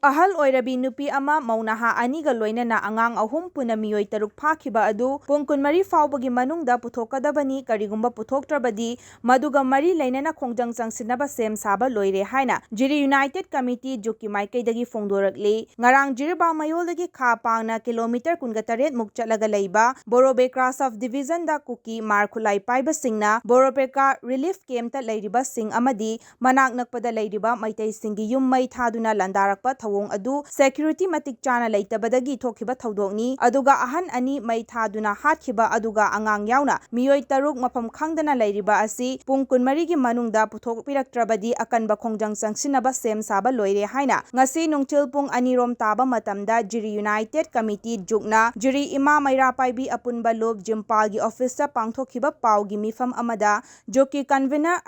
ꯑꯍꯜ ꯑꯣꯏꯔꯕꯤ ꯅꯨꯄꯤ ꯑꯃ ꯃꯧꯅꯍꯥ ꯑꯅꯤꯒ ꯂꯣꯏꯅꯅ ꯑꯉꯥꯡ 3 ꯄꯨꯟꯅ ꯃꯤꯑꯣꯏ 3 ꯐꯥꯈꯤꯕ ꯑꯗꯨ ꯄꯨꯡ 24 ꯐꯥꯎꯕꯒꯤ ꯃꯅꯨꯡꯗ ꯄꯨꯊꯣꯛꯀꯗꯕꯅꯤ, ꯀꯔꯤꯒꯨꯝꯕ ꯄꯨꯊꯣꯛꯇ꯭ꯔꯕꯗꯤ ꯃꯗꯨꯒ ꯃꯔꯤ ꯂꯩꯅꯅ ꯈꯣꯡꯖꯪ ꯆꯪꯁꯤꯟꯅꯕ ꯁꯦꯝ ꯁꯥꯕ ꯂꯣꯏꯔꯦ ꯍꯥꯏꯅ ꯖꯤꯔꯤ ꯌꯨꯅꯥꯏꯇꯦꯗ ꯀꯃꯤꯇꯤ ꯖꯨꯛꯀꯤ ꯃꯥꯏꯀꯩꯗꯒꯤ ꯐꯣꯡꯗꯣꯔꯛꯂꯤ꯫ ꯉꯔꯥꯡ ꯖꯤꯔꯤꯕꯥꯝ ꯃꯌꯣꯜꯗꯒꯤ ꯈꯥ ꯄꯥꯡꯅ ꯀꯤꯂꯣꯃꯤꯇꯔ 18 ꯃꯨꯛ ꯆꯠꯂꯒ ꯂꯩꯕ ꯕꯣꯔꯣꯕꯦꯀ꯭ꯔꯥ ꯁꯕ ꯗꯤꯚꯤꯖꯟꯗ ꯀꯨꯀꯤ ꯃꯥꯔ ꯈꯨꯠꯂꯥꯏ ꯄꯥꯏꯕꯁꯤꯡꯅ ꯕꯣꯔꯣꯕꯦꯀ꯭ꯔꯥ ꯔꯤꯂꯤꯐ ꯀꯦꯝꯞꯇ ꯂꯩꯔꯤꯕꯁꯤꯡ ꯑꯃꯗꯤ ꯃꯅꯥꯛ ꯅꯛꯄꯗ ꯂꯩꯔꯤꯕ ꯃꯩꯇꯩꯁꯤꯡꯒꯤ ꯌꯨꯝ ꯃꯩ ꯊꯥꯗꯨꯅ ꯂꯥꯟꯗꯥꯔꯛꯄ ꯊꯧꯑꯣꯡ ꯑꯗꯨ ꯁꯦꯀ꯭ꯌꯨꯔꯤꯇꯤ ꯃꯇꯤꯛ ꯆꯥꯅ ꯂꯩꯇꯕꯗꯒꯤ ꯊꯣꯛꯈꯤꯕ ꯊꯧꯗꯣꯛꯅꯤ꯫ ꯑꯗꯨꯒ ꯑꯍꯟ 2 ꯃꯩ ꯊꯥꯗꯨꯅ ꯍꯥꯠꯈꯤꯕ ꯑꯗꯨꯒ ꯑꯉꯥꯡ ꯌꯥꯎꯅ ꯃꯤꯑꯣꯏ 3 ꯃꯐꯝ ꯈꯪꯗꯅ ꯂꯩꯔꯤꯕ ꯑꯁꯤ ꯄꯨꯡ 24ꯒꯤ ꯃꯅꯨꯡꯗ ꯄꯨꯊꯣꯛꯄꯤꯔꯛꯇ꯭ꯔꯕꯗꯤ ꯑꯀꯟꯕ ꯈꯣꯡꯖꯪ ꯆꯪꯁꯤꯟꯅꯕ ꯁꯦꯝ ꯁꯥꯕ ꯂꯣꯏꯔꯦ ꯍꯥꯏꯅ ꯉꯁꯤ ꯅꯨꯡꯊꯤꯜ ꯄꯨꯡ 2 ꯇꯥꯕ ꯃꯇꯝꯗ ꯖꯤꯔꯤ ꯌꯨꯅꯥꯏꯇꯦꯗ ꯀꯃꯤꯇꯤ ꯖꯨꯛꯅ ꯖꯤꯔꯤ ꯏꯃꯥ ꯃꯩꯔꯥꯄꯥꯏꯕꯤ ꯑꯄꯨꯟꯕ ꯂꯨꯞ ꯖꯤꯝꯄꯥꯜꯒꯤ ꯑꯣꯐꯤꯁꯇ ꯄꯥꯡꯊꯣꯛꯈꯤꯕ ꯄꯥꯎꯒꯤ ꯃꯤꯐꯝ ꯑꯃꯗ ꯖꯨꯛꯀꯤ ꯀꯟꯚꯦꯅꯔ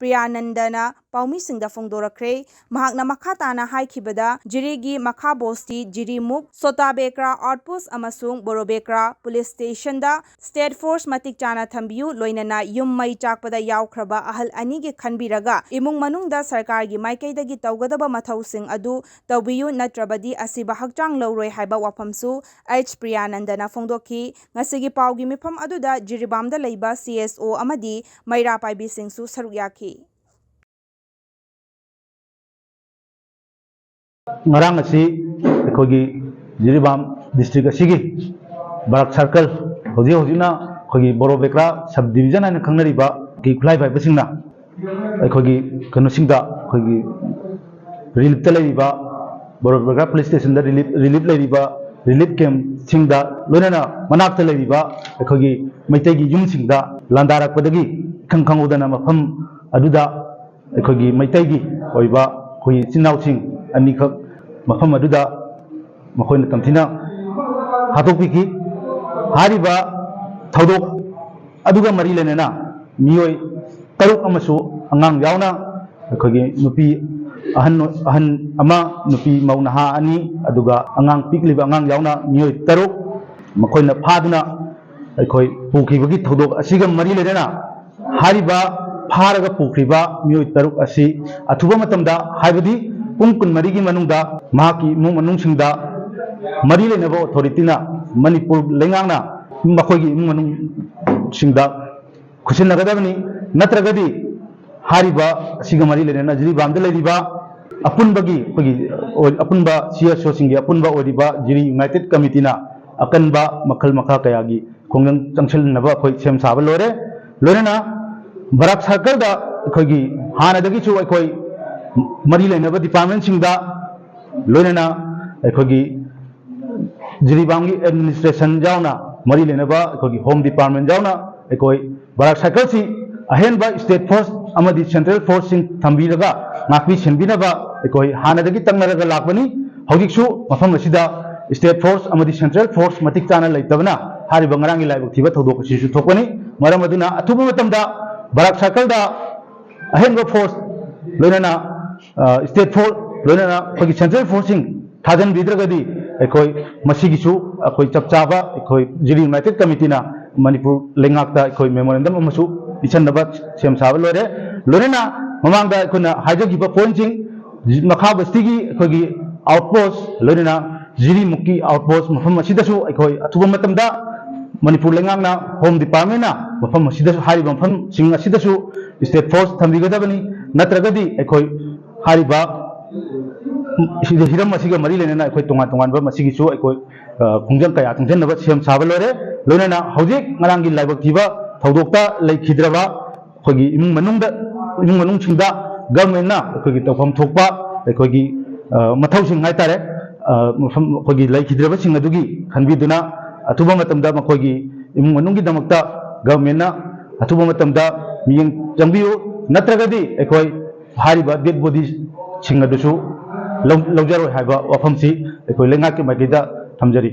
𝗡𝗜𝗥𝗜 ꯄꯥꯎꯃꯤꯁꯤꯡꯗ ꯐꯣꯡꯗꯣꯔꯛꯈ꯭ꯔꯦ꯫ ꯃꯍꯥꯛꯅ ꯃꯈꯥ ꯇꯥꯅ ꯍꯥꯏꯈꯤꯕꯗ ꯖꯤꯔꯤꯒꯤ ꯃꯈꯥꯕꯣꯁꯇꯤ ꯖꯤꯔꯤꯃꯨꯛ, ꯁꯣꯇꯥꯕꯦꯀ꯭ꯔꯥ ꯑꯥꯎꯠꯄꯣꯁꯠ ꯑꯃꯁꯨꯡ ꯕꯣꯔꯣꯕꯦꯀ꯭ꯔꯥ ꯄꯨꯂꯤꯁ ꯁ꯭ꯇꯦꯁꯟꯗ ꯁ꯭ꯇꯦꯠ ꯐꯣꯔꯁ ꯃꯇꯤꯛ ꯆꯥꯅ ꯊꯝꯕꯤꯌꯨ, ꯂꯣꯏꯅꯅ ꯌꯨꯝ ꯃꯩ ꯆꯥꯛꯄꯗ ꯌꯥꯎꯈ꯭ꯔꯕ ꯑꯍꯜ 2ꯒꯤ ꯈꯟꯕꯤꯔꯒ ꯏꯃꯨꯡ ꯃꯅꯨꯡꯗ ꯁꯔꯀꯥꯔꯒꯤ ꯃꯥꯏꯀꯩꯗꯒꯤ ꯇꯧꯒꯗꯕ ꯃꯊꯧꯁꯤꯡ ꯑꯗꯨ ꯇꯧꯕꯤꯌꯨ, ꯅꯠꯇ꯭ꯔꯕꯗꯤ ꯑꯁꯤꯕ ꯍꯛꯆꯥꯡ ꯂꯧꯔꯣꯏ ꯍꯥꯏꯕ ꯋꯥꯐꯝꯁꯨ 𝗡𝗜𝗥𝗜ꯅ ꯐꯣꯡꯗꯣꯛꯈꯤ꯫ ꯉꯁꯤꯒꯤ ꯄꯥꯎꯒꯤ ꯃꯤꯐꯝ ꯑꯗꯨꯗ ꯖꯤꯔꯤꯕꯥꯝꯗ ꯂꯩꯕ CSO ꯑꯃꯗꯤ ꯃꯩꯔꯥꯄꯥꯏꯕꯤꯁꯤꯡꯁꯨ ꯁꯔꯨꯛ ꯌꯥꯈꯤ꯫ ngarang asi akhoi Jiribam district asigi barak circle hojina akhoi Borobekra sub division ana khangnariba ki khulai bai basingna akhoi kanu singda akhoi relief ta laiba Borobekra police station da relief laiba relief camp singda loinana manak ta laiba akhoi maitai gi yum singda landarak padagi khangudana mafam aduda akhoi maitai gi oiba khoi chinau sing ani khak mafam aduda makhoi tamthina hatokpiki hariba thodok aduga mari lenena miyoi taruk amasu angang yauna akhoi nupi ahan ama nupi maunaha ani aduga angang pikliba angang yauna miyoi taruk makhoina phaduna akhoi pukibagi thodok asiga mari lenena hariba pharaga pukriba miyoi taruk asi athuba matamda haibadi pung 24 gi manungda mahaki imung manungsingda mari lenaba authority na manipur lengangna makhoigi imung manungsingda khusinnagadabani natragadi hariba asiga mari lenena Jiribamda leriba apunbagi apunba CSO singi apunba oriba Jiri United Committee na akanba makhal makha kayagi khongjang changsilnaba khoi sem saba lore lorena barak circle da khoigi hanadagi chu khoi mari lenaba department singda loinana akhoi Jiribamgi administration jauna mari lenaba akhoi home department jauna akhoi barak circle si ahenba state force amadi central force sing thambiraga ngakpi senbinaba akhoi hanadagi tangnaraga lakbani hojiksu mafam asida state force amadi central force matik chana leitabna hariba ngarangi laibuk thiba thodok sisu thokani maram aduna athuba matamda barak circle da ahenba force loinana state force loinana akhoi central forcing thajan bidragadi akhoi masigisu akhoi chapchaba akhoi Jiri United Committee na manipur lengakta akhoi memorandum amasu ichanaba sem saba lore lorena mamangda akhona haijagiba pointing makha bastigi akhoi outpost lorena Jiri mukki outpost mafam asidasu akhoi athuba matamda manipur lengangna home department na mafam asidasu hariba mafam sing asidasu state force thambigadabani natragadi akhoi hariba hiram asiga mari lenena akhoi tongan ba masigisu akhoi khongjang kaya tungjenaba sem saba lore loinana hojik ngarangi laibak thiba thodokta leikhidraba akhoi imung manung singda government na akhoi tawfam thokpa akhoi mathau sing haitare mafam akhoi leikhidraba sing adugi khanbiduna athuba matamda makhoi imung manunggi damakta government na athuba matamda miyeng changbiyu natragadi akhoi hariba dead bodies sing adusu longjaroi haiba wafamsi akhoi lengaki maikida thamjari।